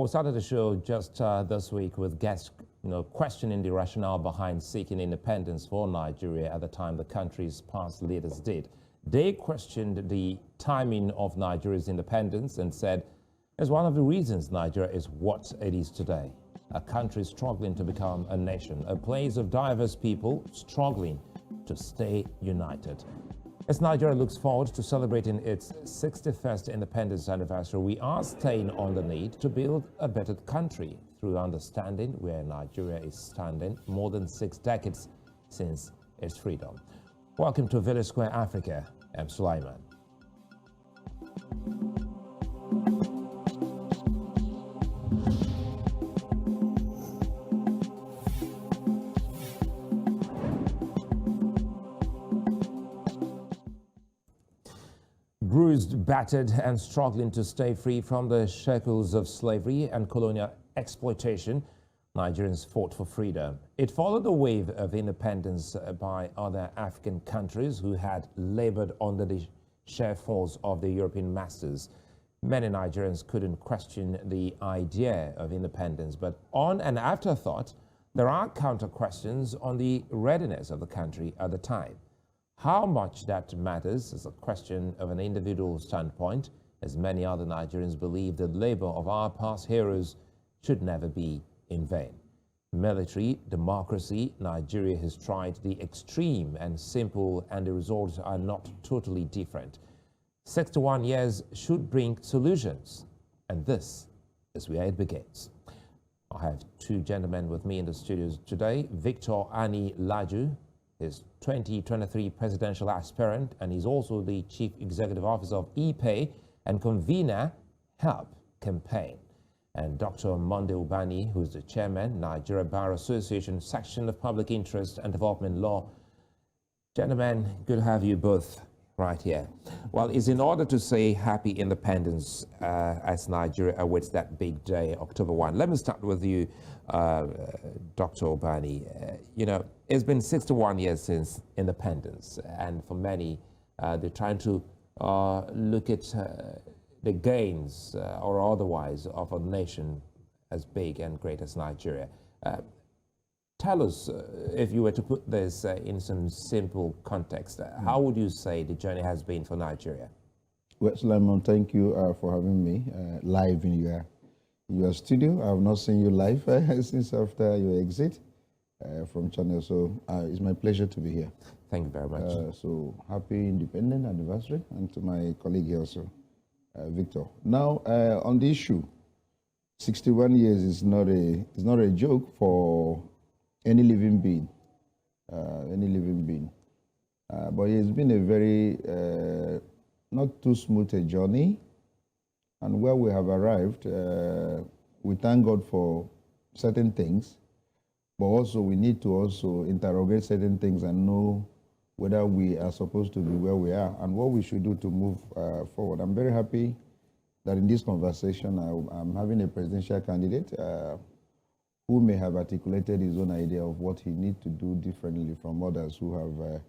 Well, we started the show just this week with guests, questioning the rationale behind seeking independence for Nigeria at the time the country's past leaders did. They questioned the timing of Nigeria's independence and said it's one of the reasons Nigeria is what it is today. A country struggling to become a nation, a place of diverse people struggling to stay united. As Nigeria looks forward to celebrating its 61st independence anniversary, we are staying on the need to build a better country through understanding where Nigeria is standing more than 6 decades since its freedom. Welcome to Village Square Africa. I'm Sulaiman. Bruised, battered, and struggling to stay free from the shackles of slavery and colonial exploitation, Nigerians fought for freedom. It followed a wave of independence by other African countries who had labored under the sheer force of the European masters. Many Nigerians couldn't question the idea of independence, but on an afterthought, there are counter-questions on the readiness of the country at the time. How much that matters is a question of an individual standpoint, as many other Nigerians believe the labor of our past heroes should never be in vain. Military, democracy, Nigeria has tried the extreme and simple, and the results are not totally different. 61 years should bring solutions, and this is where it begins. I have two gentlemen with me in the studios today. Victor Ani-Laju is 2023 Presidential Aspirant, and he's also the Chief Executive Officer of ePay and convener HELP campaign. And Dr. Monday Ubani, who is the Chairman, Nigeria Bar Association Section of Public Interest and Development Law. Gentlemen, good to have you both right here. Well, it's in order to say happy independence as Nigeria awaits that big day, October 1. Let me start with you, Dr. Ubani. It's been 61 years since independence, and for many, they're trying to look at the gains or otherwise of a nation as big and great as Nigeria. Tell us, if you were to put this in some simple context, how would you say the journey has been for Nigeria? Well, Sulaiman, thank you for having me live in your studio. I have not seen you live since after your exit from Channel, so it's my pleasure to be here. Thank you very much. So happy independent anniversary, and to my colleague here also, Victor. Now, on the issue, 61 years is not a joke for any living being, but it's been a very not too smooth a journey, and where we have arrived, we thank God for certain things, but also we need to also interrogate certain things and know whether we are supposed to be where we are and what we should do to move forward. I'm very happy that in this conversation I'm having a presidential candidate who may have articulated his own idea of what he needs to do differently from others who have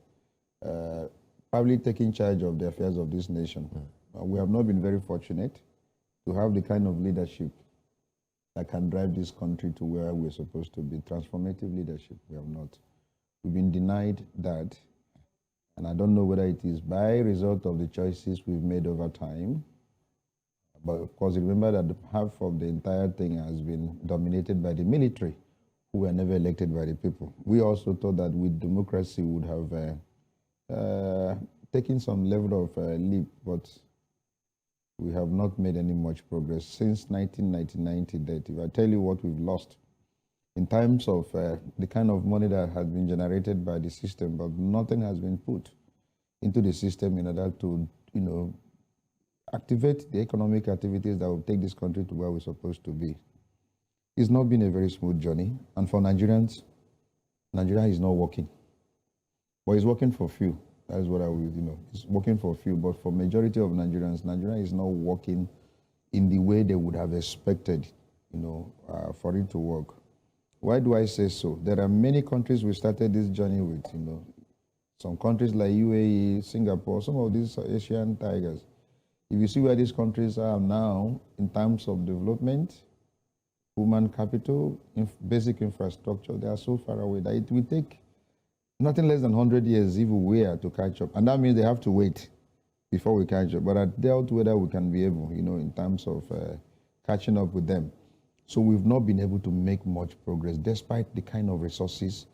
probably taken charge of the affairs of this nation. We have not been very fortunate to have the kind of leadership that can drive this country to where we're supposed to be. Transformative leadership, we have not. We've been denied that, and I don't know whether it is by result of the choices we've made over time. But of course, remember that half of the entire thing has been dominated by the military, who were never elected by the people. We also thought that with democracy we would have taken some level of leap, but we have not made any much progress since 1999 to date. If I tell you what we've lost in terms of the kind of money that has been generated by the system, but nothing has been put into the system in order to, activate the economic activities that will take this country to where we're supposed to be. It's not been a very smooth journey, and for Nigerians, Nigeria is not working. But it's working for few. That is what I will, it's working for few, but for majority of Nigerians, Nigeria is not working in the way they would have expected, for it to work. Why do I say so? There are many countries we started this journey with, some countries like UAE, Singapore, some of these Asian tigers. If you see where these countries are now in terms of development, human capital, basic infrastructure. They are so far away that it will take nothing less than 100 years if we were to catch up. And that means they have to wait before we catch up. But I doubt whether we can be able, in terms of catching up with them. So we've not been able to make much progress, despite the kind of resources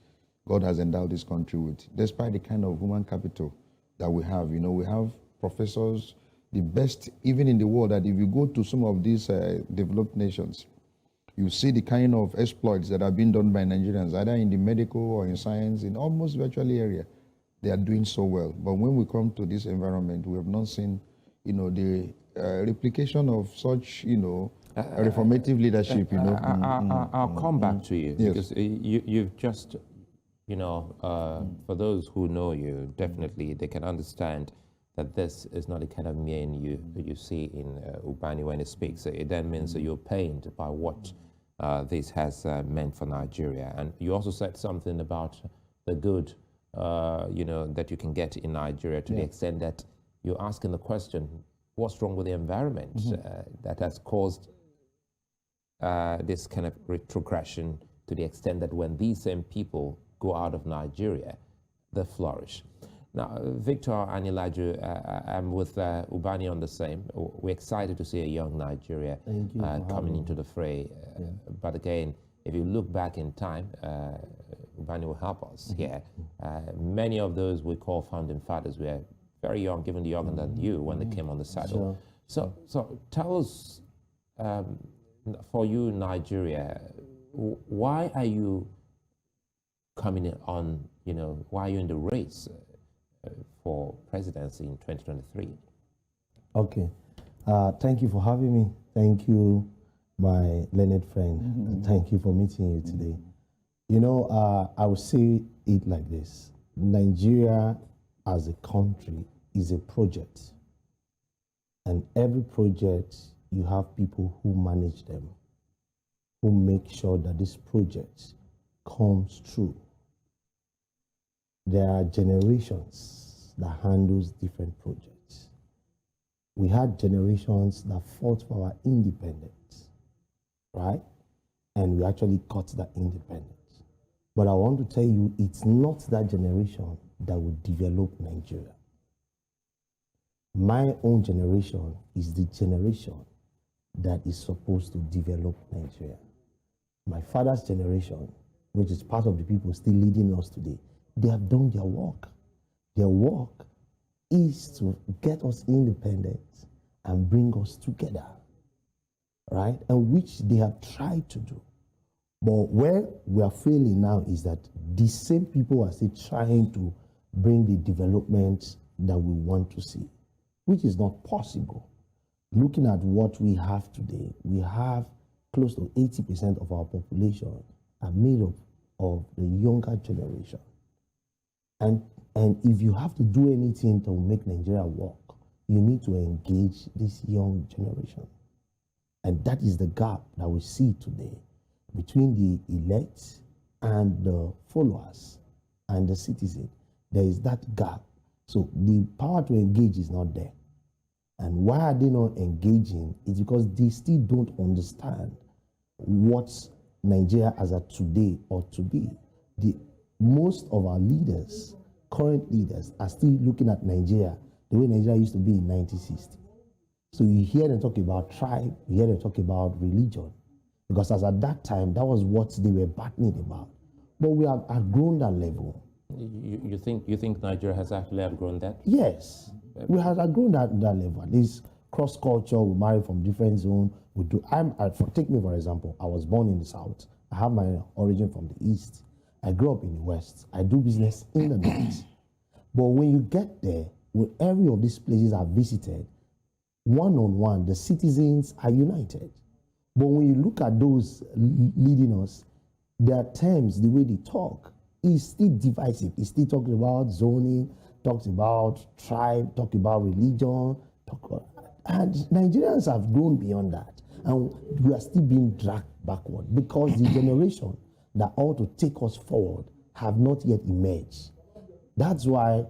God has endowed this country with, despite the kind of human capital that we have. We have professors, the best even in the world, that if you go to some of these developed nations, you see the kind of exploits that are being done by Nigerians, either in the medical or in science, in almost virtually area. They are doing so well. But when we come to this environment, we have not seen, the replication of such, reformative leadership. I'll come back to you, yes. because you've just, for those who know you, definitely they can understand that this is not the kind of man you see in Ubani when he speaks. It then means that you're pained by what this has meant for Nigeria. And you also said something about the good, that you can get in Nigeria, to the extent that you're asking the question, what's wrong with the environment that has caused this kind of retrogression, to the extent that when these same people go out of Nigeria, they flourish. Now, Victor, Ani-Laju, I'm with Ubani on the same. We're excited to see a young Nigeria coming into the fray. But again, if you look back in time, Ubani will help us here. Many of those we call founding fathers were very young, even younger than you, when they came on the saddle. So tell us, for you, Nigeria, why are you coming on, why are you in the race for presidency in 2023? Okay. Thank you for having me. Thank you, my learned friend. Thank you for meeting you today. I would say it like this. Nigeria as a country is a project. And every project, you have people who manage them, who make sure that this project comes true. There are generations that handles different projects. We had generations that fought for our independence, right? And we actually got that independence. But I want to tell you, it's not that generation that will develop Nigeria. My own generation is the generation that is supposed to develop Nigeria. My father's generation, which is part of the people still leading us today, they have done their work. Their work is to get us independent and bring us together, right? And which they have tried to do. But where we are failing now is that the same people are still trying to bring the development that we want to see, which is not possible. Looking at what we have today, we have close to 80% of our population are made up of the younger generation. And if you have to do anything to make Nigeria work, you need to engage this young generation. And that is the gap that we see today between the elect and the followers and the citizen. There is that gap. So the power to engage is not there. And why are they not engaging? It's because they still don't understand what Nigeria as a today ought to be. Most of our leaders, current leaders, are still looking at Nigeria the way Nigeria used to be in 1960. So you hear them talk about tribe, you hear them talk about religion, because as at that time, that was what they were battling about. But we have outgrown that level. You think Nigeria has actually outgrown that? Yes, we have outgrown that level. This cross culture, we marry from different zones. We do. Take me for example. I was born in the south. I have my origin from the east. I grew up in the west. I do business in the north. But when you get there, when every of these places are visited, one-on-one, the citizens are united. But when you look at those leading us, their terms, the way they talk, is still divisive. It's still talking about zoning, talks about tribe, talk about religion, and Nigerians have grown beyond that. And we are still being dragged backward because the generation that ought to take us forward have not yet emerged. That's why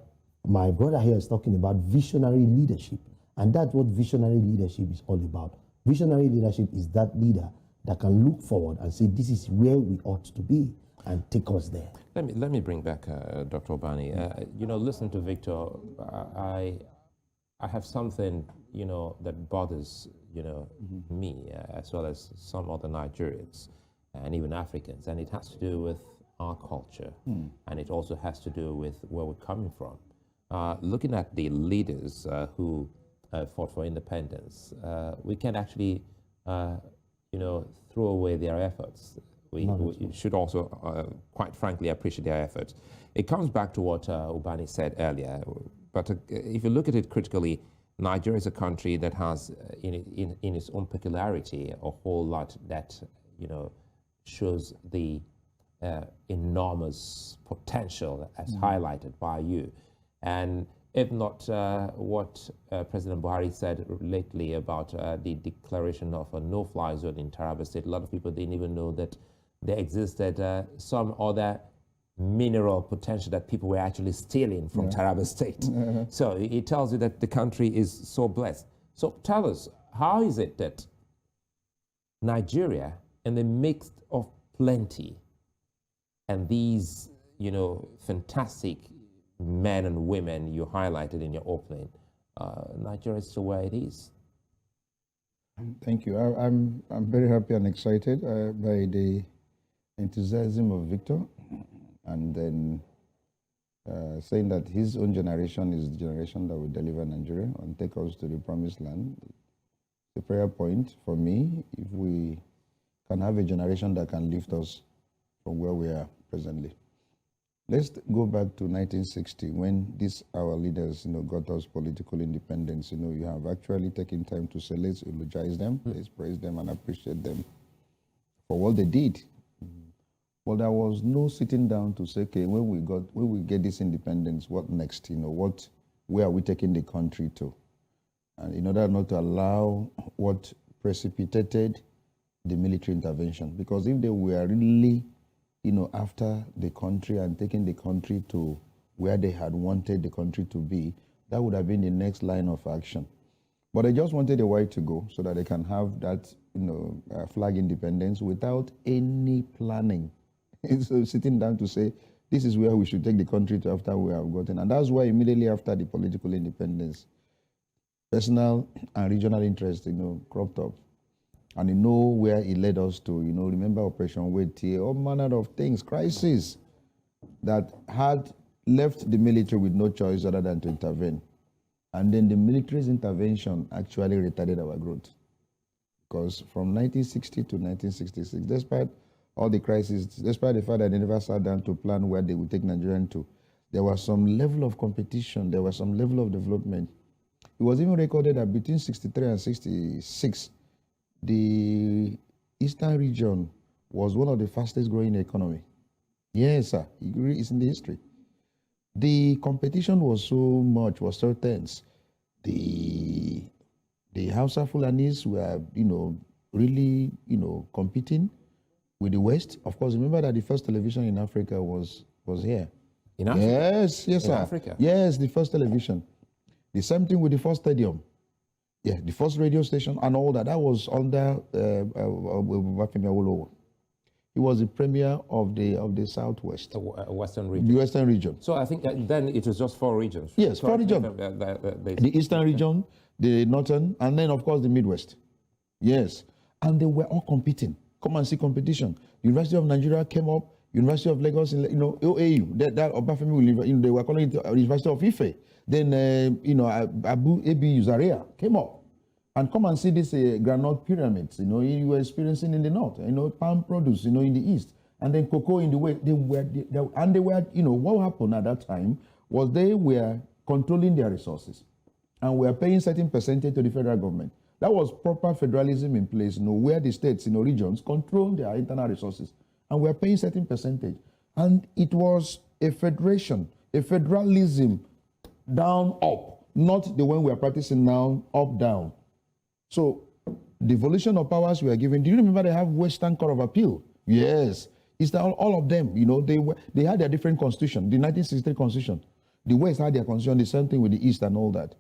my brother here is talking about visionary leadership. And that's what visionary leadership is all about. Visionary leadership is that leader that can look forward and say, this is where we ought to be, and take us there. Let me bring back Dr. Ubani. You know, listen to Victor. I have something, you know, that bothers, you know, me as well as some other Nigerians and even Africans, and it has to do with our culture, and it also has to do with where we're coming from. Looking at the leaders who fought for independence, we can actually, you know, throw away their efforts. We should also, quite frankly, appreciate their efforts. It comes back to what Ubani said earlier, but if you look at it critically, Nigeria is a country that has, in its own peculiarity, a whole lot that, you know, shows the enormous potential as highlighted by you. And if not what President Buhari said lately about the declaration of a no-fly zone in Taraba State, a lot of people didn't even know that there existed some other mineral potential that people were actually stealing from Taraba State. So it tells you that the country is so blessed. So tell us, how is it that Nigeria, in the midst of plenty and these, you know, fantastic men and women you highlighted in your opening, Nigeria is still where it is? Thank you. I'm very happy and excited by the enthusiasm of Victor, and then saying that his own generation is the generation that will deliver Nigeria and take us to the promised land. The prayer point for me, if we can have a generation that can lift us from where we are presently. Let's go back to 1960 when our leaders, you know, got us political independence. You know, you have actually taken time to say, let's eulogize them, let's praise them and appreciate them for what they did. Well, there was no sitting down to say, okay, when we get this independence, what next? You know, where are we taking the country to? And in order not to allow what precipitated the military intervention, because if they were really, you know, after the country and taking the country to where they had wanted the country to be, that would have been the next line of action. But they just wanted a while to go so that they can have that, you know, flag independence without any planning. So sitting down to say, this is where we should take the country to after we have gotten. And that's why immediately after the political independence, personal and regional interest, you know, cropped up. And you know where it led us to, you know, remember Operation Wait, all manner of things, crises that had left the military with no choice other than to intervene. And then the military's intervention actually retarded our growth. Because from 1960 to 1966, despite all the crises, despite the fact that they never sat down to plan where they would take Nigeria to, there was some level of competition, there was some level of development. It was even recorded that between 63 and 66, the Eastern region was one of the fastest growing economy. Yes, sir, it's in the history. The competition was so much, was so tense. The Hausa Fulanis were, you know, really, you know, competing with the West. Of course, remember that the first television in Africa was here. In Africa? Yes, in sir. Africa? Yes, the first television. The same thing with the first stadium. Yeah, the first radio station and all that. That was under Wafemi Awolowo. He was the premier of the Southwest. The Western region. The Western region. So I think then it was just 4 regions. Yes, 4 regions. The Eastern region, the Northern, and then of course the Midwest. Yes. And they were all competing. Come and see competition. University of Nigeria came up, University of Lagos, you know, OAU, that Obafemi will leave, you know, they were calling it University of Ife. Then, you know, Abu Zaria came up. And come and see this granite pyramids, you know, you were experiencing in the north, you know, palm produce, you know, in the east. And then cocoa in the west. They were, you know, what happened at that time was they were controlling their resources. And were paying certain percentage to the federal government. That was proper federalism in place, you know, where the states, you know, regions control their internal resources. And we're paying certain percentage. And it was a federation, a federalism down, up, not the one we are practicing now, up, down. So devolution of powers we are given. Do you remember they have Western Court of Appeal? Yes. It's all of them, you know, they had their different constitution, the 1963 constitution. The West had their constitution, the same thing with the East and all that.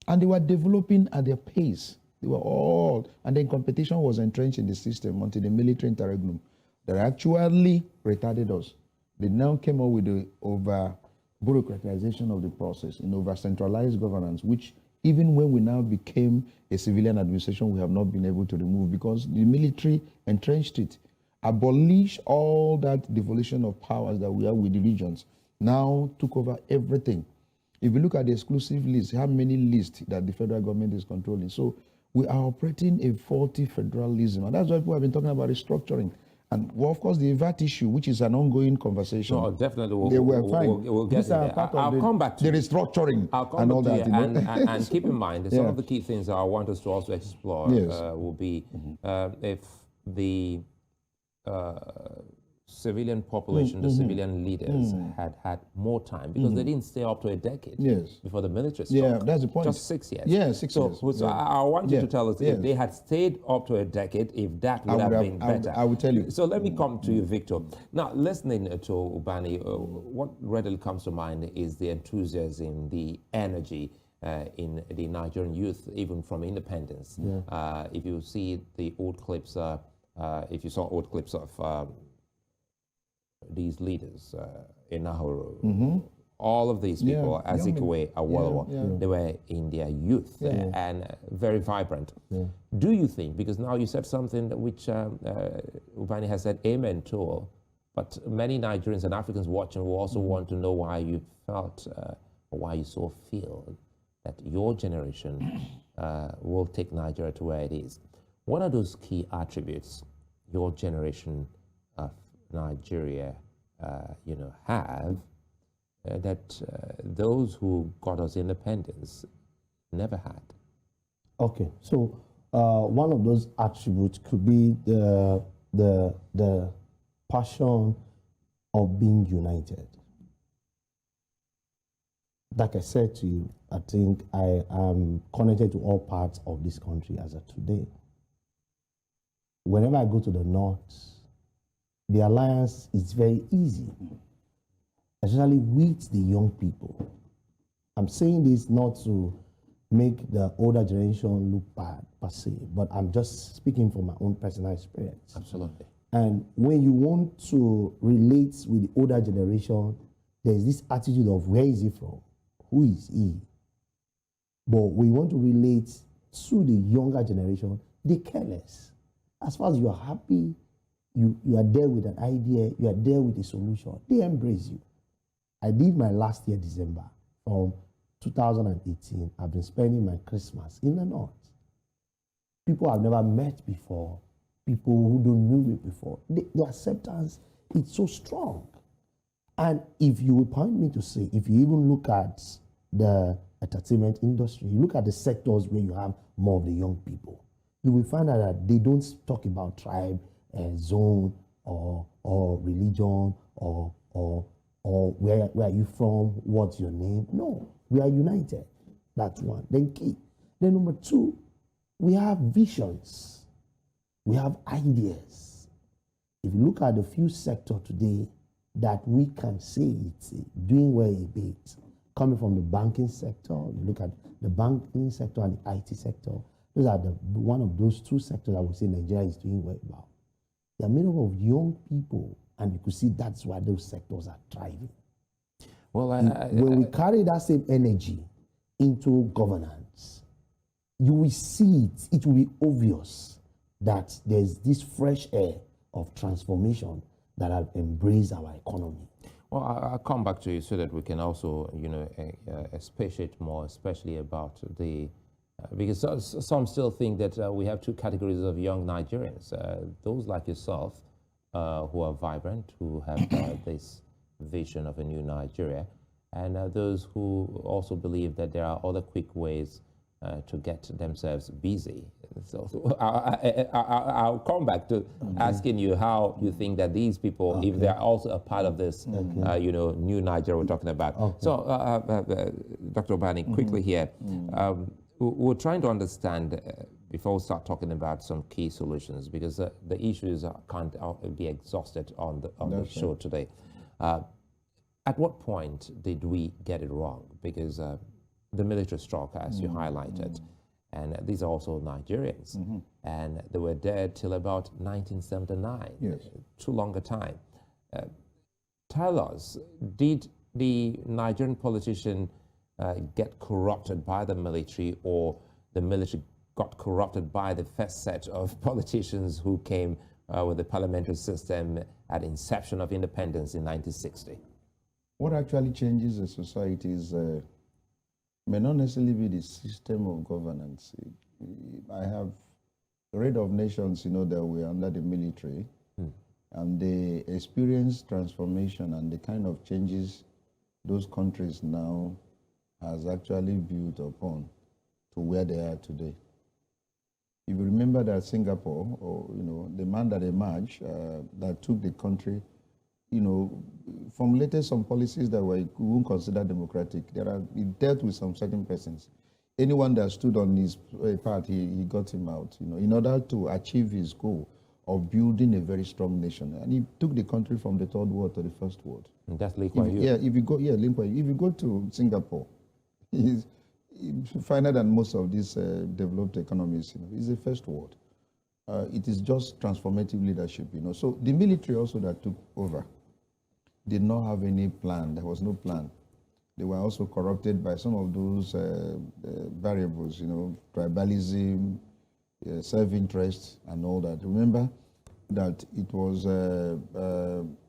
And they were developing at their pace. They were all, and then competition was entrenched in the system until the military interregnum that actually retarded us. They now came up with the over bureaucratization of the process, in over centralized governance, which even when we now became a civilian administration, we have not been able to remove because the military entrenched it, abolished all that devolution of powers that we have with the regions, now took over everything. If you look at the exclusive list, how many lists that the federal government is controlling? So we are operating a faulty federalism, and that's why people have been talking about restructuring. And well, of course, the VAT issue, which is an ongoing conversation. No, definitely. They were fine. We'll get These are there. part I'll of come back to the restructuring and all that. And keep in mind, some of the key things that I want us to also explore will be if the civilian population, the civilian leaders had more time because they didn't stay up to a decade before the military struck. Yeah, that's the point. Just 6 years. Yeah, 6 years. So I want you to tell us if they had stayed up to a decade, if that would have been better. I will tell you. So let me come to you, Victor. Now, listening to Ubani, what readily comes to mind is the enthusiasm, the energy in the Nigerian youth, even from independence. If you see the old clips, if you saw old clips of these leaders in Nahuru, all of these people, Azikiwe, Awolowo, they were in their youth and very vibrant. Do you think, because now you said something which Ubani has said amen to, but many Nigerians and Africans watching will also want to know why you felt, or why you so feel that your generation will take Nigeria to where it is. What are those key attributes your generation of Nigeria, have that those who got us independence never had? Okay, so one of those attributes could be the passion of being united. Like I said to you, I think I am connected to all parts of this country as of today. Whenever I go to the north, the alliance is very easy, especially with the young people. I'm saying this not to make the older generation look bad per se, but I'm just speaking from my own personal experience. Absolutely. And when you want to relate with the older generation, there's this attitude of where is he from? Who is he? But when you want to relate to the younger generation, they care less. As far as you are happy, you are there with an idea, you are there with a solution, they embrace you. I did my last year, December, from 2018. I've been spending my Christmas in the north. People I've never met before, people who don't know me before, the acceptance is so strong. And if you will point me to say, if you even look at the entertainment industry, you look at the sectors where you have more of the young people, you will find out that they don't talk about tribe, zone, or religion, or where are you from, what's your name. No, we are united. That's one. Then key. Then number two, we have visions. We have ideas. If you look at the few sectors today that we can say it's doing well a bit, coming from the banking sector, you look at the banking sector and the IT sector, those are one of those two sectors I would say Nigeria is doing well about. They are made up of young people, and you could see that's why those sectors are thriving. Well, when we carry that same energy into governance, you will see it. It will be obvious that there's this fresh air of transformation that have embraced our economy. Well, I'll come back to you so that we can also, expatiate more, especially about the, because some still think that we have two categories of young Nigerians. Those like yourself who are vibrant, who have this vision of a new Nigeria, and those who also believe that there are other quick ways to get themselves busy. So I'll come back to asking you how you think that these people, if they're also a part of this, new Nigeria we're talking about. So, Dr. Ubani, quickly here, we're trying to understand, before we start talking about some key solutions, because the issues can't be exhausted on the show today. At what point did we get it wrong? Because the military struck, as you highlighted, and these are also Nigerians. And they were there till about 1979. Yes. Too long a time. Tell us, did the Nigerian politician get corrupted by the military, or the military got corrupted by the first set of politicians who came with the parliamentary system at the inception of independence in 1960? What actually changes a society is may not necessarily be the system of governance. I have read of nations, that were under the military, and they experienced transformation, and the kind of changes those countries now has actually built upon to where they are today. If you remember that Singapore, or the man that emerged, that took the country, formulated some policies that we wouldn't consider democratic. It dealt with some certain persons. Anyone that stood on his part, he got him out, in order to achieve his goal of building a very strong nation. And he took the country from the third world to the first world. And that's Lee Kuan Yew. Yeah, if you go to Singapore, he's finer than most of these developed economies. It's the first world. It is just transformative leadership. So the military also that took over did not have any plan. There was no plan. They were also corrupted by some of those variables, tribalism, self-interest, and all that. Remember that it was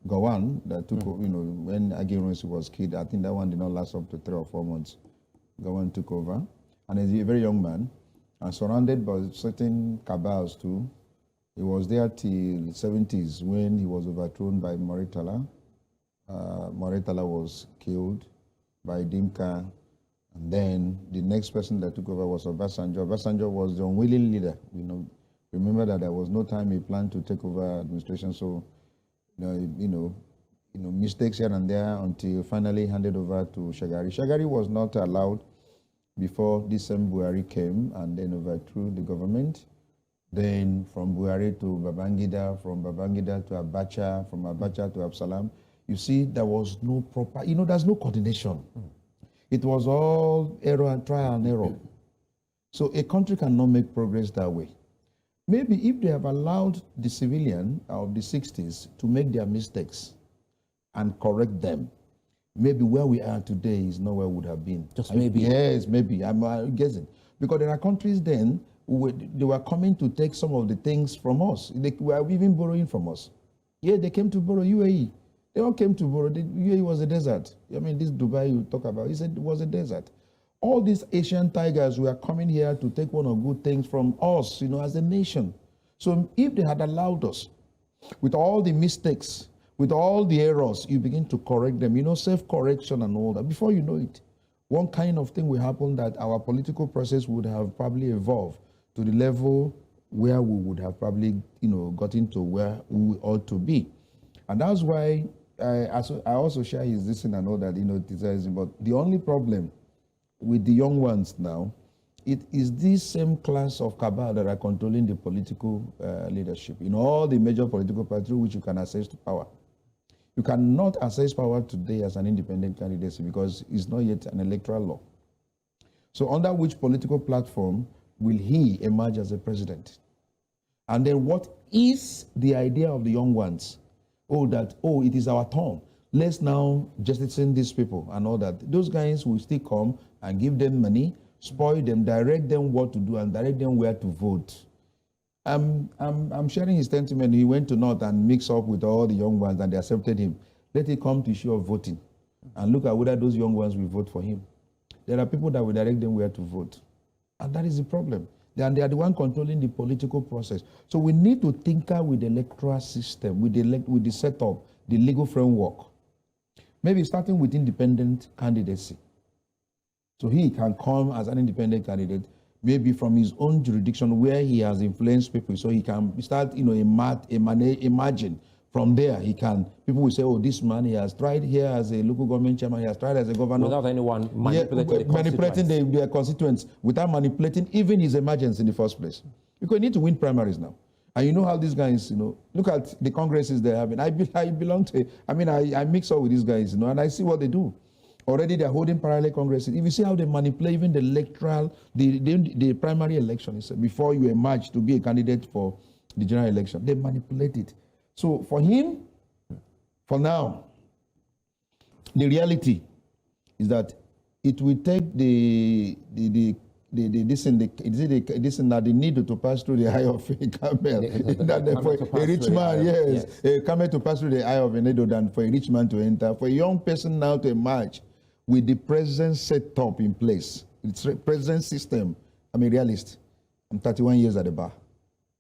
Gowon that took, when Aguirre was killed. I think that one did not last up to 3 or 4 months. Gowon took over, and he's a very young man, and surrounded by certain cabals too. He was there till the 70s when he was overthrown by Moritala. Moritala was killed by Dimka, and then the next person that took over was Obasanjo. Obasanjo was the unwilling leader. Remember that there was no time he planned to take over administration, so mistakes here and there until finally handed over to Shagari. Shagari was not allowed before this same Buhari came and then overthrew the government. Then from Buhari to Babangida, from Babangida to Abacha, from Abacha to Absalam. You see, there was no proper, there's no coordination. It was all error and trial and error. So a country cannot make progress that way. Maybe if they have allowed the civilian of the 60s to make their mistakes and correct them, maybe where we are today is not where we would have been. Just maybe. Yes, maybe. I'm guessing. Because there are countries then, they were coming to take some of the things from us. They were even borrowing from us. Yeah, they came to borrow UAE. They all came to borrow. UAE was a desert. This Dubai you talk about, he said it was a desert. All these Asian tigers were coming here to take one of good things from us, as a nation. So if they had allowed us, with all the mistakes, with all the errors, you begin to correct them, self-correction and all that. Before you know it, one kind of thing will happen that our political process would have probably evolved to the level where we would have probably, gotten to where we ought to be. And that's why I also share his listening and all that, but the only problem with the young ones now, it is this same class of cabal that are controlling the political leadership. All the major political parties which you can access to power. You cannot access power today as an independent candidacy because it's not yet an electoral law. So under which political platform will he emerge as a president? And then what is the idea of the young ones? It is our turn. Let's now jettison these people and all that. Those guys will still come and give them money, spoil them, direct them what to do, and direct them where to vote. I'm sharing his sentiment. He went to North and mixed up with all the young ones, and they accepted him. Let it come to issue of voting, and look at whether those young ones will vote for him. There are people that will direct them where to vote, and that is the problem. And they are the one controlling the political process. So we need to tinker with the electoral system, with the setup, the legal framework. Maybe starting with independent candidacy. So he can come as an independent candidate, maybe from his own jurisdiction where he has influenced people. So he can start, imagine from there people will say, this man, he has tried here as a local government chairman, he has tried as a governor. Without anyone manipulating their constituents, without manipulating even his emergence in the first place. Because you need to win primaries now. And you know how these guys, look at the congresses they're having. I belong to, I mix up with these guys, and I see what they do. Already they're holding parallel congresses. If you see how they manipulate even the electoral, the primary election, before you emerge to be a candidate for the general election, they manipulate it. So for him, for now, the reality is that it will take the need to pass through the eye of a camel. For a rich man, yes, a camel to pass through the eye of a needle than for a rich man to enter. For a young person now to emerge with the present setup in place, it's present system. I'm a realist. I'm 31 years at the bar.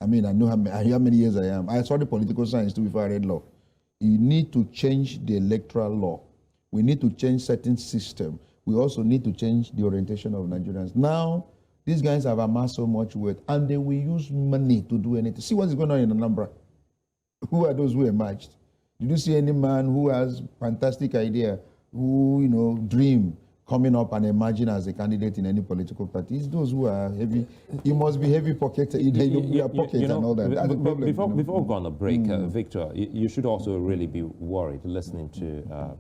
I mean, I know how many years I am. I studied political science too before I read law. You need to change the electoral law. We need to change certain system. We also need to change the orientation of Nigerians. Now, these guys have amassed so much wealth, and they will use money to do anything. See what's going on in Anambra. Who are those who emerged? Did you see any man who has fantastic idea, who, dream coming up and emerging as a candidate in any political party? It's those who are heavy. You must be heavy pocketed. You pockets and all that. That's the problem. Before we go on a break, Victor, you should also really be worried listening to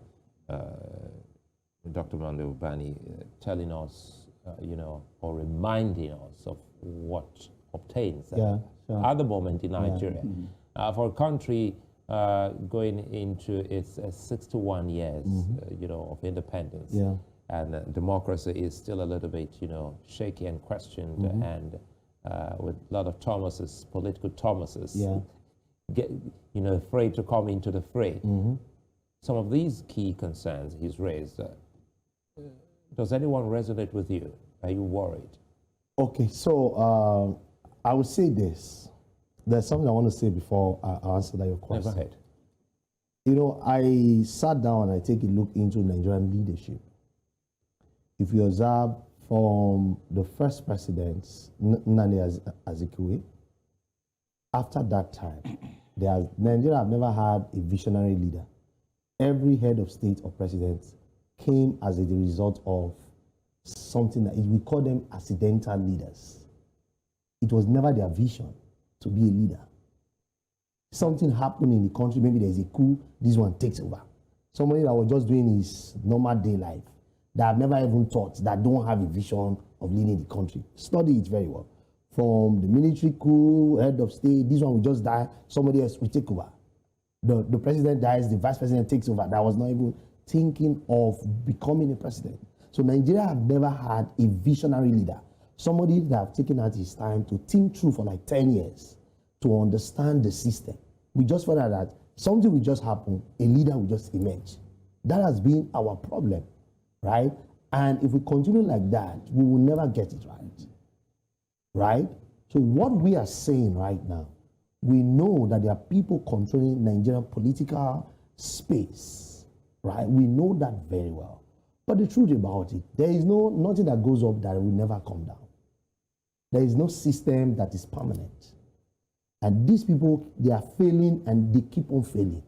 Dr. Monday Ubani telling us, or reminding us of what obtains at the moment in Nigeria. For a country going into its 61 years, of independence, and democracy is still a little bit, shaky and questioned, and with a lot of Thomases, political Thomases, get, afraid to come into the fray. Some of these key concerns he's raised, does anyone resonate with you? Are you worried? Okay, so I would say this. There's something I want to say before I answer that your question. Go ahead. I sat down and I take a look into Nigerian leadership. If you observe from the first president, Nnamdi Azikiwe, after that time, Nigeria have never had a visionary leader. Every head of state or president came as the result of something that we call them accidental leaders. It was never their vision to be a leader. Something happened in the country, maybe there's a coup, this one takes over. Somebody that was just doing his normal day life, that I've never even thought, that don't have a vision of leading the country. Study it very well. From the military coup, head of state, this one will just die, somebody else will take over. The president dies, the vice president takes over. That was not even thinking of becoming a president. So Nigeria have never had a visionary leader, somebody that have taken out his time to think through for like 10 years to understand the system. We just found out that something will just happen, a leader will just emerge. That has been our problem, right? And if we continue like that, we will never get it right, right? So what we are saying right now, we know that there are people controlling Nigerian political space, right? We know that very well. But the truth about it, there is nothing that goes up that will never come down. There is no system that is permanent. And these people, they are failing and they keep on failing.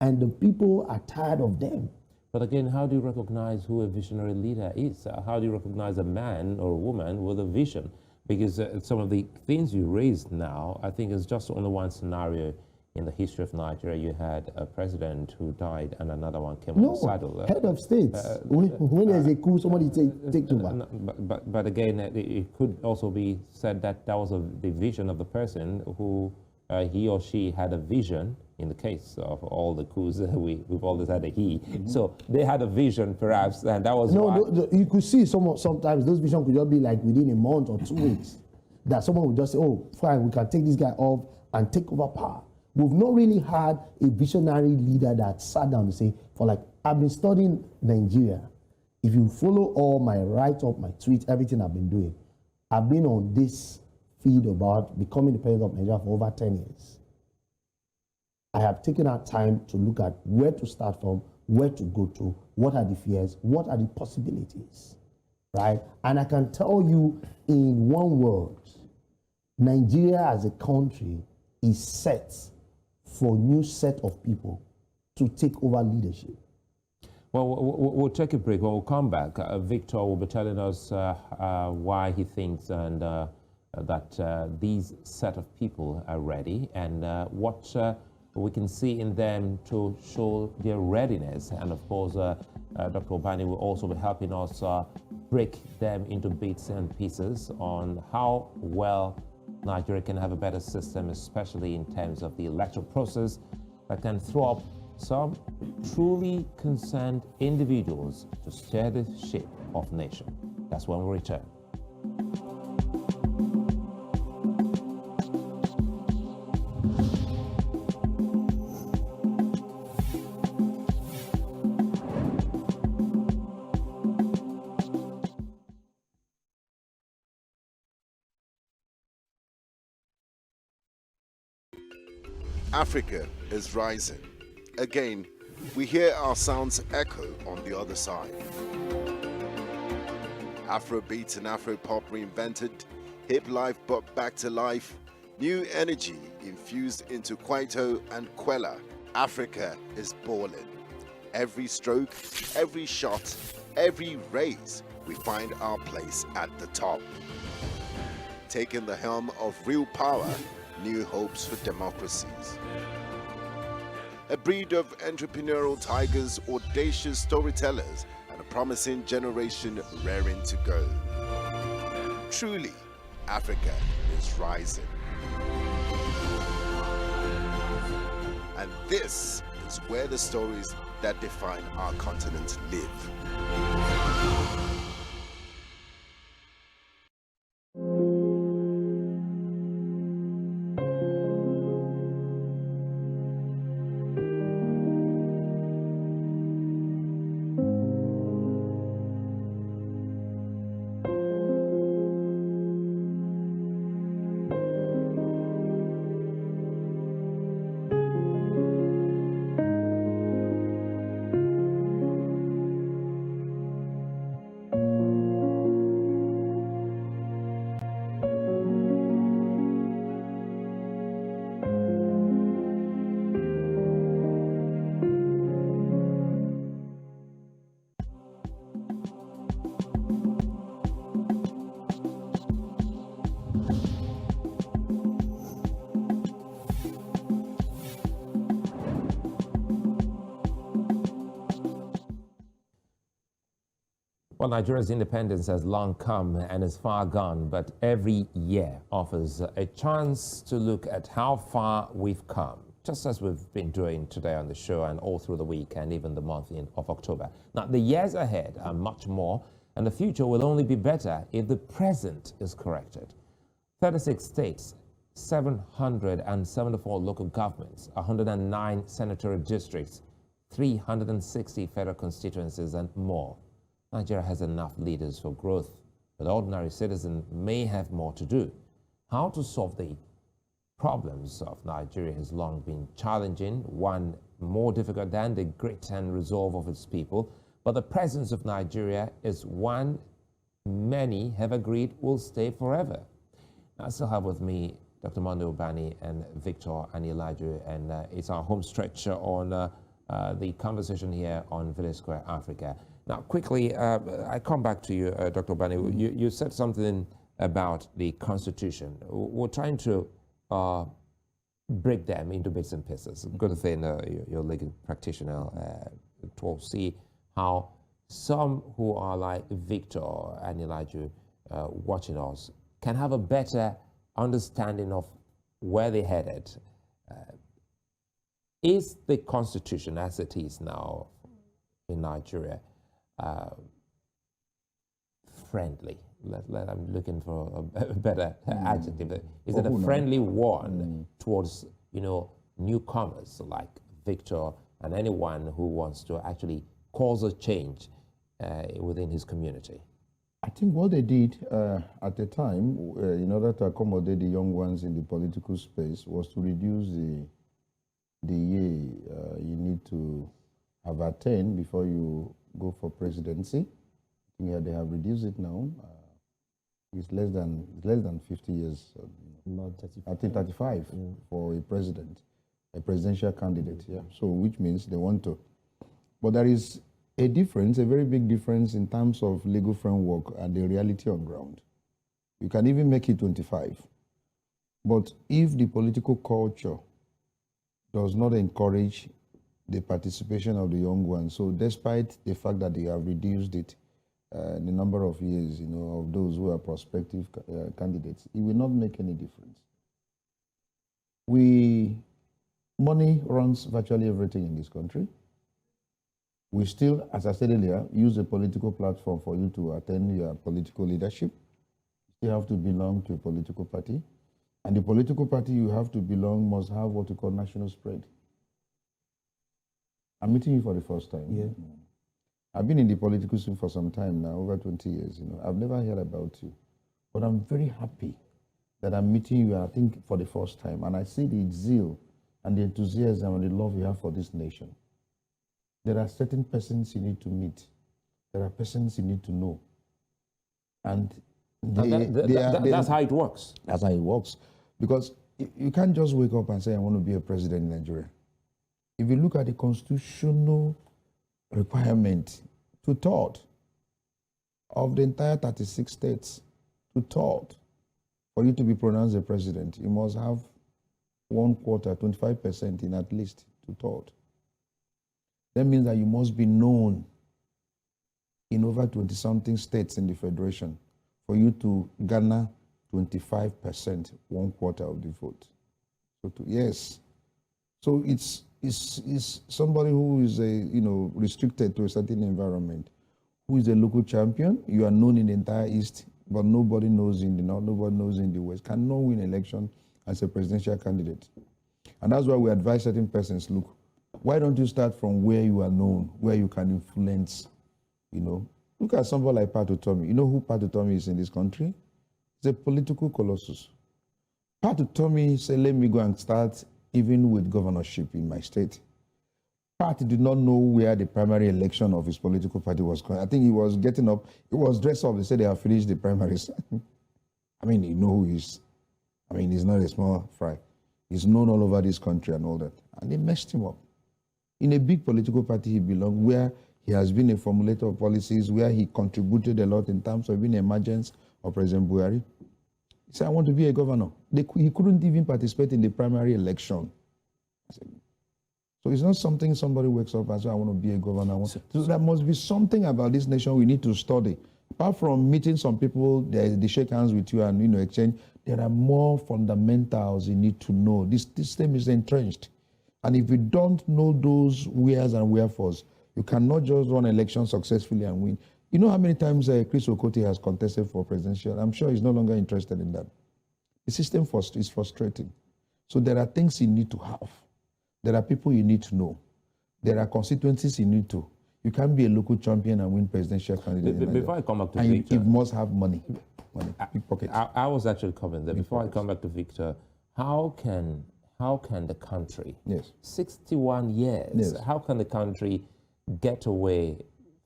And the people are tired of them. But again, how do you recognize who a visionary leader is? How do you recognize a man or a woman with a vision? Because some of the things you raised now, I think is just only one scenario in the history of Nigeria. You had a president who died and another one came on the saddle. Head of states. When there's a coup, somebody takes over. But again, it could also be said that that was the vision of the person who he or she had a vision. In the case of all the coups, we've always had a he. So they had a vision, perhaps, and that was you could see sometimes those visions could just be like within a month or 2 weeks. That someone would just say, oh, fine, we can take this guy off and take over power. We've not really had a visionary leader that sat down to say, I've been studying Nigeria. If you follow all my write-up, my tweets, everything I've been doing, I've been on this feed about becoming the president of Nigeria for over 10 years. I have taken our time to look at where to start from, where to go to, what are the fears, what are the possibilities, right? And I can tell you in one word, Nigeria as a country is set for a new set of people to take over leadership. Well, we'll take a break. When we'll come back, Victor will be telling us why he thinks and that these set of people are ready and what we can see in them to show their readiness. And of course, Dr. Ubani will also be helping us break them into bits and pieces on how well Nigeria can have a better system, especially in terms of the electoral process that can throw up some truly concerned individuals to steer the ship of the nation. That's when we return. Africa is rising. Again, we hear our sounds echo on the other side. Afrobeat and Afropop reinvented, hip life brought back to life, new energy infused into Kwaito and Kwela. Africa is balling. Every stroke, every shot, every raise, we find our place at the top. Taking the helm of real power, new hopes for democracies. A breed of entrepreneurial tigers, audacious storytellers, and a promising generation raring to go. Truly, Africa is rising. And this is where the stories that define our continent live. Well, Nigeria's independence has long come and is far gone, but every year offers a chance to look at how far we've come, just as we've been doing today on the show and all through the week and even the month of October. Now, the years ahead are much more, and the future will only be better if the present is corrected. 36 states, 774 local governments, 109 senatorial districts, 360 federal constituencies, and more. Nigeria has enough leaders for growth, but ordinary citizens may have more to do. How to solve the problems of Nigeria has long been challenging, one more difficult than the grit and resolve of its people. But the presence of Nigeria is one many have agreed will stay forever. I still have with me Dr. Monday Ubani and Victor Ani-Laju, and it's our home stretch on the conversation here on Village Square Africa. Now, quickly, I come back to you, Dr. Ubani. You said something about the Constitution. We're trying to break them into bits and pieces. Good thing you're a legal practitioner to see how some who are like Victor and Elijah watching us can have a better understanding of where they're headed. Is the Constitution as it is now in Nigeria friendly? I'm looking for a better adjective. Is it a friendly one towards, newcomers like Victor and anyone who wants to actually cause a change within his community? I think what they did at the time, in order to accommodate the young ones in the political space, was to reduce the year you need to have attained before you go for presidency. Yeah, they have reduced it now. It's less than 50 years. I think 35 for a president, a presidential candidate. Yeah. So which means they want to. But there is a difference, a very big difference in terms of legal framework and the reality on ground. You can even make it 25. But if the political culture does not encourage the participation of the young ones. So despite the fact that they have reduced it, the number of years, of those who are prospective candidates, it will not make any difference. Money runs virtually everything in this country. We still, as I said earlier, use a political platform for you to attend your political leadership. You have to belong to a political party. And the political party you have to belong must have what we call national spread. I'm meeting you for the first time. Yeah. I've been in the political scene for some time now, over 20 years. I've never heard about you. But I'm very happy that I'm meeting you, I think, for the first time. And I see the zeal and the enthusiasm and the love you have for this nation. There are certain persons you need to meet. There are persons you need to know. And that's how it works. That's how it works. Because you can't just wake up and say, I want to be a president in Nigeria. If you look at the constitutional requirement, 2/3 of the entire 36 states, 2/3, for you to be pronounced a president, you must have 1/4, 25% in at least 2/3. That means that you must be known in over 20-something states in the federation for you to garner 25%, 1/4 of the vote. So yes. So it's somebody who is restricted to a certain environment, who is a local champion. You are known in the entire East, but nobody knows in the North, nobody knows in the West, cannot win election as a presidential candidate. And that's why we advise certain persons, look, why don't you start from where you are known, where you can influence, Look at somebody like Pat Utomi. You know who Pat Utomi is in this country? He's a political colossus. Pat Utomi said, let me go and start even with governorship in my state. Pat did not know where the primary election of his political party was going. I think he was getting up, he was dressed up, they said they have finished the primaries. I mean, you know who he is. I mean, he's not a small fry. He's known all over this country and all that. And they messed him up. In a big political party he belonged, where he has been a formulator of policies, where he contributed a lot in terms of being emergence of President Buhari. He said, I want to be a governor. He couldn't even participate in the primary election. So it's not something somebody wakes up and says, I want to be a governor. So there must be something about this nation we need to study. Apart from meeting some people, they shake hands with you and exchange, there are more fundamentals you need to know. This system is entrenched. And if you don't know those wheres and wherefores, you cannot just run elections successfully and win. You know how many times Chris Okotie has contested for presidential? I'm sure he's no longer interested in that. The system is frustrating. So there are things you need to have. There are people you need to know. There are constituencies you need to. You can't be a local champion and win presidential candidate. Before I come back to and Victor, you must have money. Big pockets. I was actually coming there. Before I come back to Victor, how can the country, 61 years, how can the country get away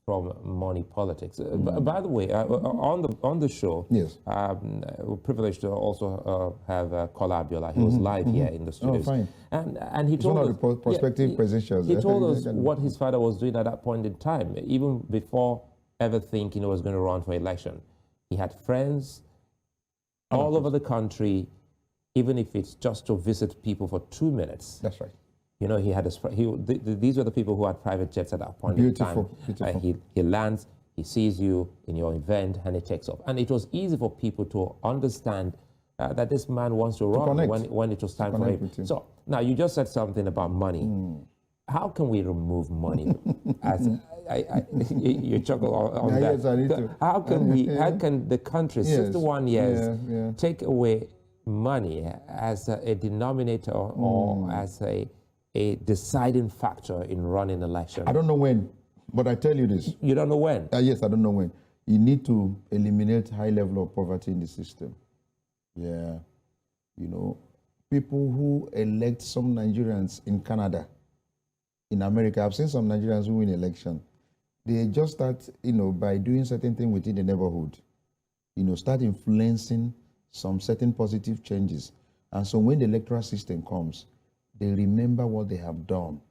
from money politics? By the way, on the show, we're privileged to also have Kola Abiola. He was live here in the studios. Oh, fine. And he told one us of the prospective presidentials. He told us what his father was doing at that point in time, even before ever thinking he was going to run for election. He had friends all over the country, even if it's just to visit people for 2 minutes. That's right. He had these were the people who had private jets at that point in time. Beautiful. He lands, he sees you in your event, and he takes off. And it was easy for people to understand that this man wants to run when it was time for him. So now you just said something about money. How can we remove money? You chuckle on that. Yes, I need to. How can the country, 61 years, take away money as a denominator or as a deciding factor in running election? I don't know when, but I tell you this. You don't know when? Yes, I don't know when. You need to eliminate high level of poverty in the system. Yeah. People who elect some Nigerians in Canada, in America, I've seen some Nigerians who win election. They just start, by doing certain things within the neighborhood, start influencing some certain positive changes. And so when the electoral system comes, they remember what they have done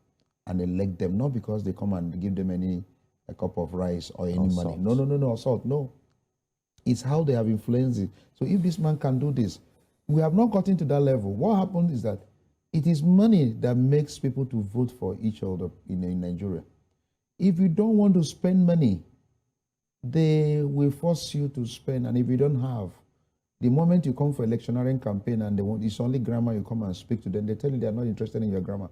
and elect them, not because they come and give them a cup of rice or any money. No, assault, no. It's how they have influenced it. So if this man can do this, we have not gotten to that level. What happened is that It is money that makes people to vote for each other in Nigeria. If you don't want to spend money, they will force you to spend. And if you don't have, the moment you come for electioneering campaign and it's only grammar, you come and speak to them, they tell you they're not interested in your grammar.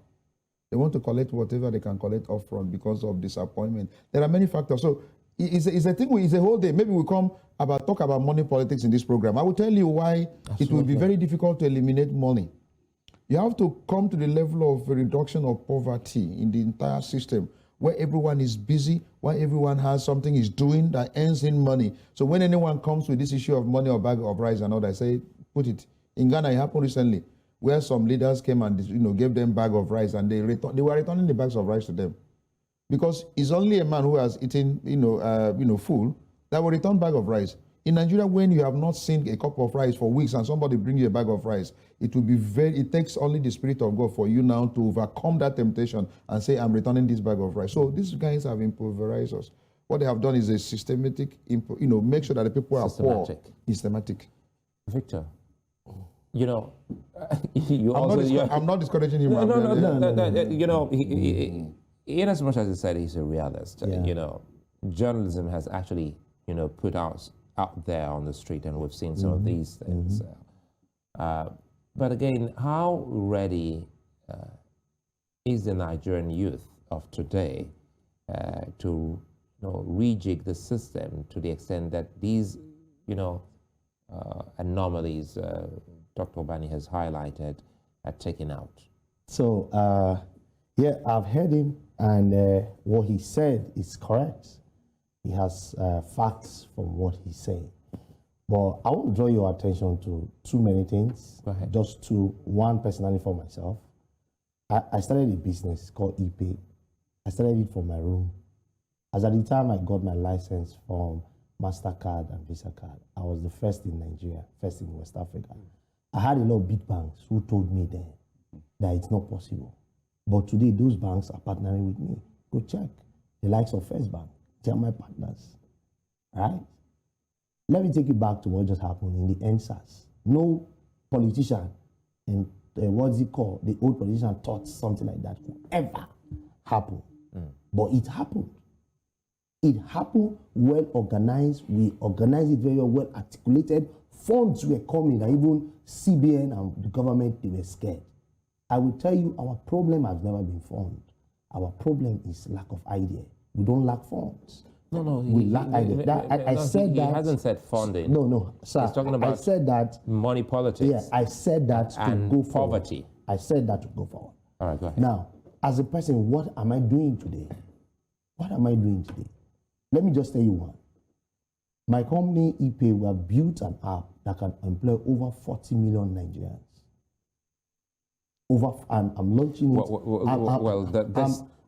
They want to collect whatever they can collect upfront because of disappointment. There are many factors. So it's a thing, it's a whole day. Maybe we talk about money politics in this program. I will tell you why it will be very difficult to eliminate money. You have to come to the level of reduction of poverty in the entire system, where everyone is busy, where everyone has something is doing that earns in money. So when anyone comes with this issue of money or bag of rice and all that, I say, put it. In Ghana, it happened recently, where some leaders came and gave them bag of rice, and they were returning the bags of rice to them, because it's only a man who has eaten full that will return bag of rice. In Nigeria, when you have not seen a cup of rice for weeks and somebody brings you a bag of rice, it takes only the Spirit of God for you now to overcome that temptation and say, I'm returning this bag of rice. So these guys have impoverished us. What they have done is a systematic, make sure that the people are poor. Systematic. Victor, you I'm not discouraging him. No. In as much as he said he's a realist, journalism has actually, put out there on the street, and we've seen some of these things. But again, how ready is the Nigerian youth of today to rejig the system to the extent that these anomalies Dr. Ubani has highlighted are taken out? So, I've heard him, and what he said is correct. He has facts from what he's saying. But I want to draw your attention to too many things. Go ahead. Just to one personally for myself. I started a business called ePay. I started it from my room. As at the time I got my license from MasterCard and Visa card, I was the first in Nigeria, first in West Africa. I had a lot of big banks who told me then that it's not possible. But today, those banks are partnering with me. Go check. The likes of First Bank, they are my partners. Right? Let me take you back to what just happened in the NSAS. No politician, and what's it called? The old politician thought something like that could ever happen. But it happened. It happened well organized. We organized it very well articulated. Funds were coming, and even CBN and the government, they were scared. I will tell you, our problem has never been fund. Our problem is lack of idea. We don't lack funds. No, we lack idea. I said that. He hasn't said funding. No, sir. He's talking about I said that. Money politics. Yeah, I said that to go forward. Poverty. I said that to go forward. All right, go ahead. Now, as a person, what am I doing today? What am I doing today? Let me just tell you one. My company, ePay, we have built an app that can employ over 40 million Nigerians. And I'm launching it.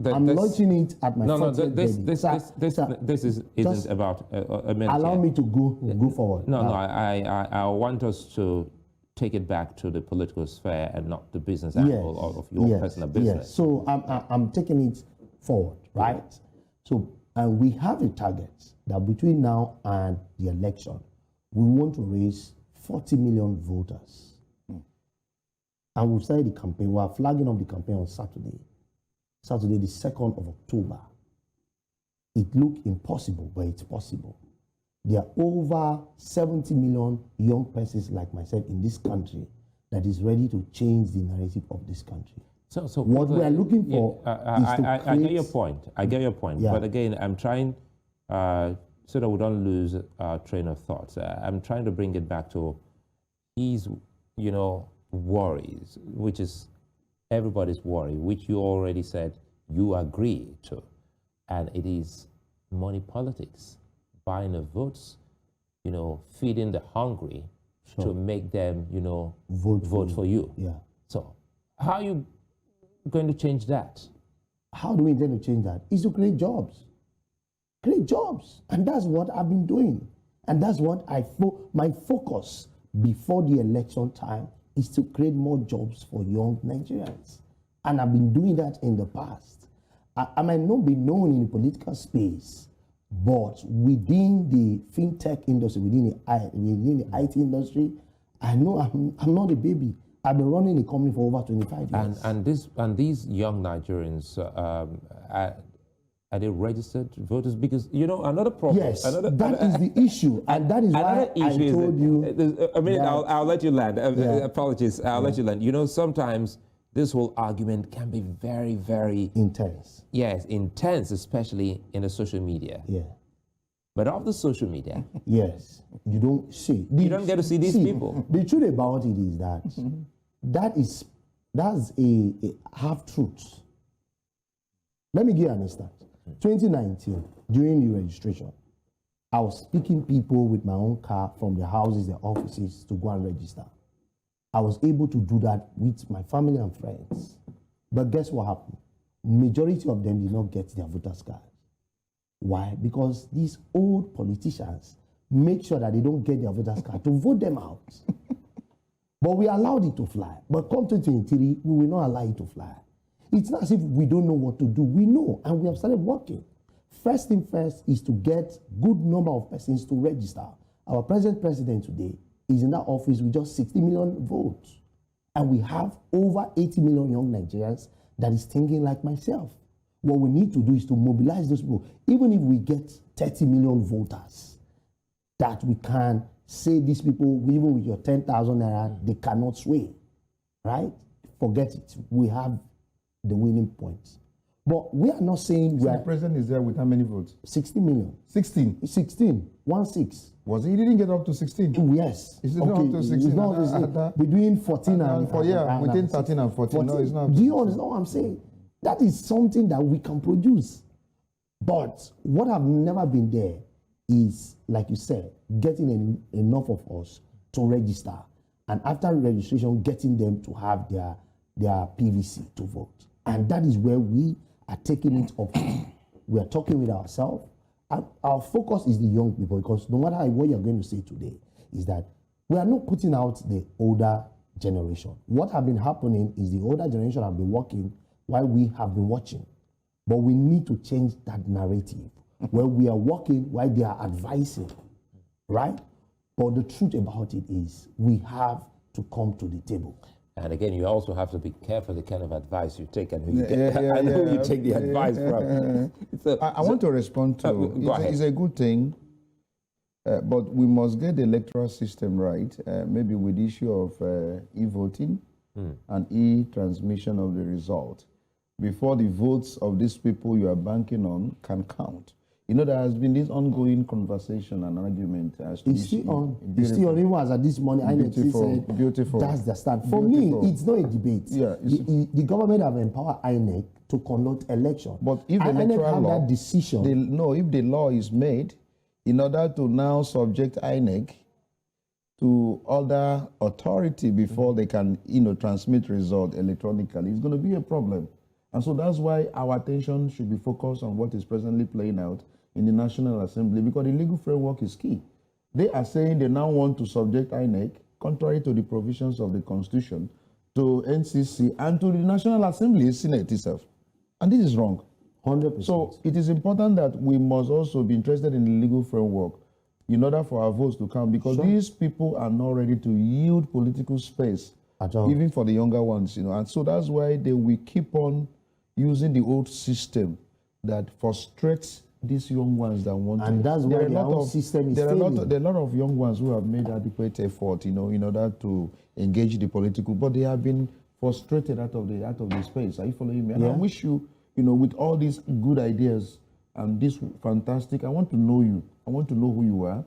I'm launching it at my 40th birthday. This isn't about a minute. Allow me to go forward. I want us to take it back to the political sphere and not the business angle of your personal business. Yes. So I'm taking it forward, right? So we have a target that between now and the election, we want to raise 40 million voters. And we've started the campaign. We are flagging off the campaign on Saturday the 2nd of October. It looked impossible, but it's possible. There are over 70 million young persons like myself in this country that is ready to change the narrative of this country. So what we are looking for is to create... I get your point. I get your point. Yeah. But again, I'm trying, so that we don't lose our train of thought. I'm trying to bring it back to his, worries, which is everybody's worry, which you already said you agree to. And it is money politics, buying the votes, feeding the hungry to make them, vote for you. Yeah. So how are you going to change that? How do we intend to change that? Is to create jobs. Create jobs. And that's what I've been doing. And that's what my focus before the election time is to create more jobs for young Nigerians. And I've been doing that in the past. I might not be known in the political space, but within the fintech industry, within the IT industry, I know I'm not a baby. I've been running a company for over 25 years. And these young Nigerians, are they registered voters? Because, you know, another problem. Yes, that is the issue. And that is why I told you. I mean, I'll let you land. Apologies, I'll let you land. You know, sometimes this whole argument can be very, very intense. Yes, intense, especially in the social media. Yeah. But of the social media, yes, you don't see. You don't get to see these people. The truth about it is that that's a half-truth. Let me give you an instance. 2019, during the registration, I was picking people with my own car from their houses, their offices, to go and register. I was able to do that with my family and friends. But guess what happened? Majority of them did not get their voters card. Why? Because these old politicians make sure that they don't get their voters card to vote them out. But we allowed it to fly. But come 2023, we will not allow it to fly. It's not as if we don't know what to do. We know, and we have started working. First thing first is to get good number of persons to register. Our present president today is in that office with just 60 million votes. And we have over 80 million young Nigerians that is thinking like myself. What we need to do is to mobilize those people. Even if we get 30 million voters, that we can say these people, even with your 10,000 naira, they cannot sway, right? Forget it. We have the winning points. But we are not saying So the president is there with how many votes? 60 million. 16. 16. 1-6. Was he didn't get up to 16? Yes. Is it not up to 16? Between 14 and within 13 and 14. No, it's not. Do you understand what I'm saying? That is something that we can produce. But what have never been there is, like you said, getting enough of us to register. And after registration, getting them to have their PVC to vote. And that is where we are taking it up. We are talking with ourselves. Our focus is the young people, because no matter what you're going to say today is that we are not putting out the older generation. What have been happening is the older generation have been working while we have been watching. But we need to change that narrative where we are working while they are advising, right? But the truth about it is we have to come to the table. And again, you also have to be careful the kind of advice you take and who you get. I know who you take the advice from. I want to respond to it's a good thing, but we must get the electoral system right, maybe with the issue of e-voting and e-transmission of the result, before the votes of these people you are banking on can count. You know, there has been this ongoing conversation and argument as to it's still on. It's still on. Even as at this morning, beautiful, said, beautiful. That's the start. For me, it's not a debate. Yeah, the government have empowered INEC to conduct election. But if the INEC electoral have law, that decision, if the law is made in order to now subject INEC to other authority before they can, transmit result electronically, it's going to be a problem. And so that's why our attention should be focused on what is presently playing out in the National Assembly, because the legal framework is key. They are saying they now want to subject INEC, contrary to the provisions of the Constitution, to NCC and to the National Assembly, Senate itself. And this is wrong. 100%. So it is important that we must also be interested in the legal framework in order for our votes to count, because these people are not ready to yield political space, even for the younger ones, And so that's why they will keep on using the old system that frustrates these young ones that want and to. That's why the whole system is failing. There are a lot of young ones who have made adequate effort, in order to engage the political, but they have been frustrated out of the space. Are you following me? And I wish you, with all these good ideas and this fantastic, I want to know you. I want to know who you are,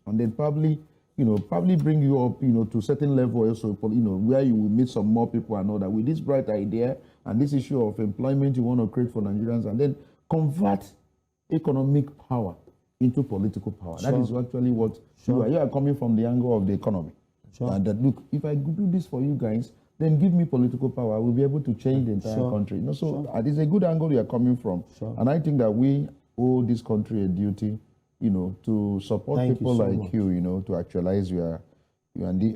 and then probably bring you up, to a certain level also, where you will meet some more people and all that with this bright idea and this issue of employment you want to create for Nigerians, and then convert economic power into political power. That is actually what you are. You are coming from the angle of the economy. And that, look, if I do this for you guys, then give me political power. I will be able to change the entire country. So it's a good angle you are coming from. And I think that we owe this country a duty, to support people like you, to actualize your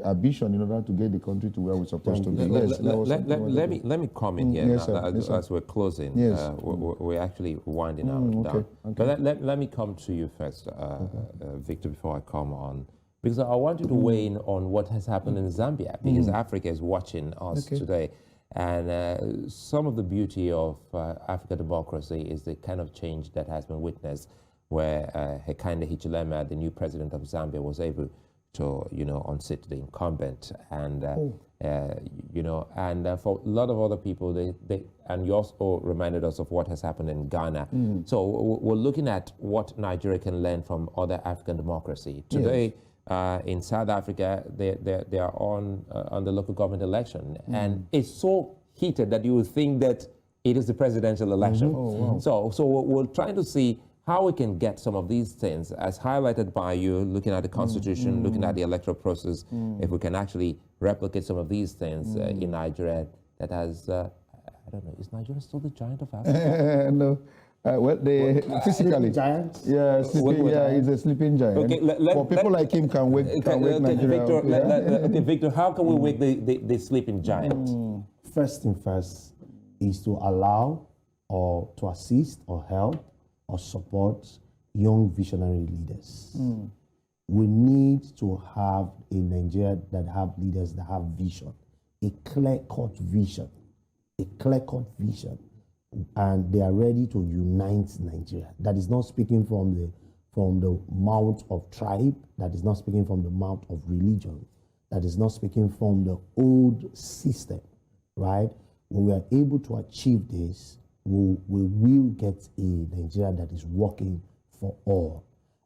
ambition in order to get the country to where we're supposed to be. Let me comment here yes, as we're closing. Yes. We're actually winding down. Okay. But let me come to you first, Victor, before I come on Because I want you to weigh in on what has happened in Zambia, because Africa is watching us today. And some of the beauty of African democracy is the kind of change that has been witnessed, where Hakainde Hichilema, the new president of Zambia, was able to, unseat the incumbent. And, for a lot of other people, and you also reminded us of what has happened in Ghana. So we're looking at what Nigeria can learn from other African democracy. Today, in South Africa, they are on the local government election, and it's so heated that you would think that it is the presidential election. So we're trying to see how we can get some of these things, as highlighted by you, looking at the constitution, looking at the electoral process, if we can actually replicate some of these things in Nigeria that has, I don't know, is Nigeria still the giant of Africa? No. Well, they physically giant. Yeah, he's a sleeping giant. Okay, for people like him, can wake Nigeria Victor, Victor, how can we wake the sleeping giant? First thing first is to allow or to assist or help or support young visionary leaders. We need to have a Nigeria that have leaders that have vision, a clear-cut vision, and they are ready to unite Nigeria. That is not speaking from the mouth of tribe, that is not speaking from the mouth of religion, that is not speaking from the old system, right? When we are able to achieve this, we will get a Nigeria that is working for all.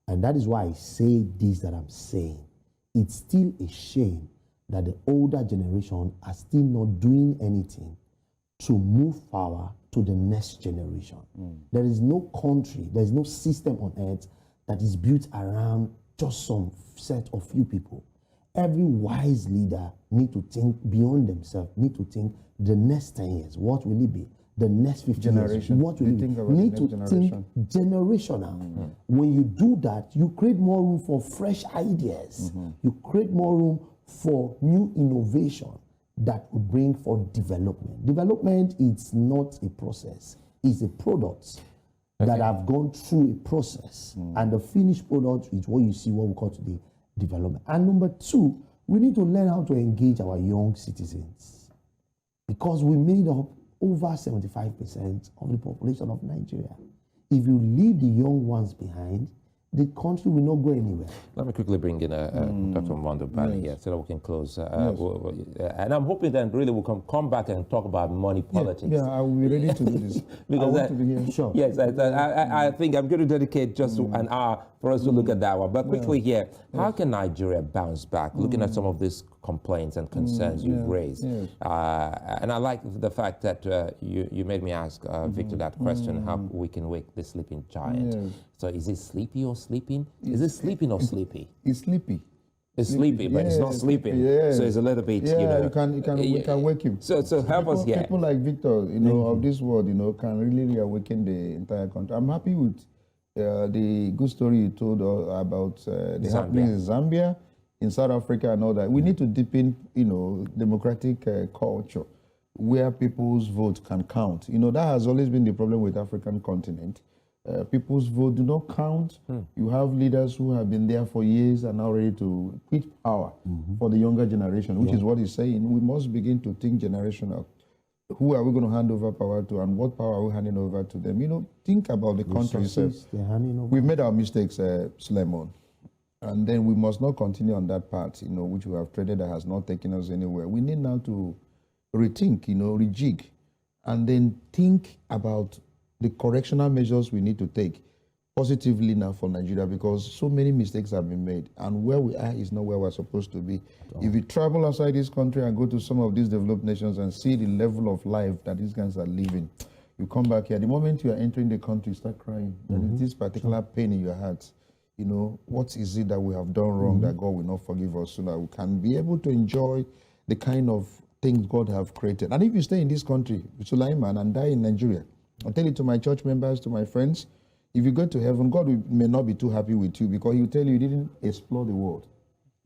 And that is why I say this that I'm saying. It's still a shame that the older generation are still not doing anything to move power to the next generation. There is no country, there is no system on earth that is built around just some set of few people. Every wise leader need to think beyond themselves, need to think the next 10 years, what will it be? The next 50 years, what will it be? Need to think generational. When you do that, you create more room for fresh ideas. You create more room for new innovation that will bring for development. Development is not a process, it's a product that have gone through a process. And the finished product is what you see, what we call today development. And number two, we need to learn how to engage our young citizens, because we made up over 75% of the population of Nigeria. If you leave the young ones behind, the country will not go anywhere. Let me quickly bring in Dr. Monday Ubani here so that we can close. And I'm hoping that really we'll come back and talk about money politics. Yeah, I will be ready to do this. Because I want to be here. Sure. Yes, I think I'm going to dedicate just an hour for us to look at that one. But quickly here, how can Nigeria bounce back, looking at some of these complaints and concerns you've raised? And I like the fact that you made me ask Victor that question, how we can wake the sleeping giant. So is it sleepy or sleeping? Is it sleeping or sleepy? It's sleepy. It's sleepy, but it's not sleeping. So it's a little bit, we can wake him. So help us here. People like Victor, of this world, can really reawaken the entire country. I'm happy with the good story you told about the happenings in Zambia, in South Africa and all that. We need to deepen, democratic culture where people's vote can count. That has always been the problem with African continent. People's vote do not count. You have leaders who have been there for years and now ready to quit power for the younger generation, which is what he's saying. We must begin to think generational. Who are we going to hand over power to, and what power are we handing over to them? Think about the country itself. We've made our mistakes, Sulaiman, and then we must not continue on that path, which we have treaded that has not taken us anywhere. We need now to rethink, rejig, and then think about the correctional measures we need to take positively now for Nigeria, because so many mistakes have been made, and where we are is not where we're supposed to be. If you travel outside this country and go to some of these developed nations and see the level of life that these guys are living, you come back here, the moment you are entering the country, you start crying. There is this particular pain in your heart. What is it that we have done wrong that God will not forgive us, so that we can be able to enjoy the kind of things God have created? And if you stay in this country, Sulaiman, and die in Nigeria, I'll tell it to my church members, to my friends, if you go to heaven, God may not be too happy with you, because he will tell you didn't explore the world.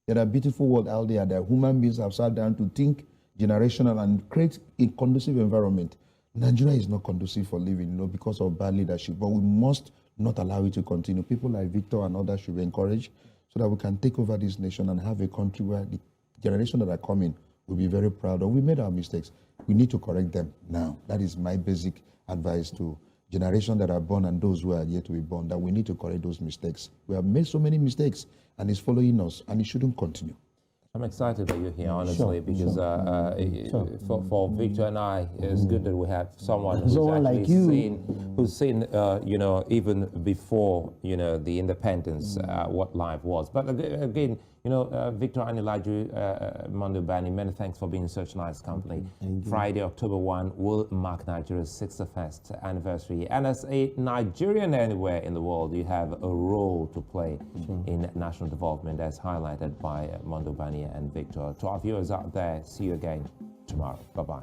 There are beautiful world out there that human beings have sat down to think generational and create a conducive environment. Nigeria is not conducive for living, because of bad leadership, but we must not allow it to continue. People like Victor and others should be encouraged so that we can take over this nation and have a country where the generation that are coming will be very proud of. We made our mistakes. We need to correct them now. That is my basic advice to generation that are born and those who are yet to be born, that we need to correct those mistakes. We have made so many mistakes and it's following us and it shouldn't continue. I'm excited that you're here, honestly, because for Victor and I, it's good that we have someone who's actually seen, you know, even before, you know, the independence, what life was. But again, you know, Victor, Ani-Laju, Monday Ubani, many thanks for being such nice company. Friday, October 1 will mark Nigeria's 61st anniversary. And as a Nigerian anywhere in the world, you have a role to play in national development, as highlighted by Monday Ubani and Victor. To our viewers out there, see you again tomorrow. Bye-bye.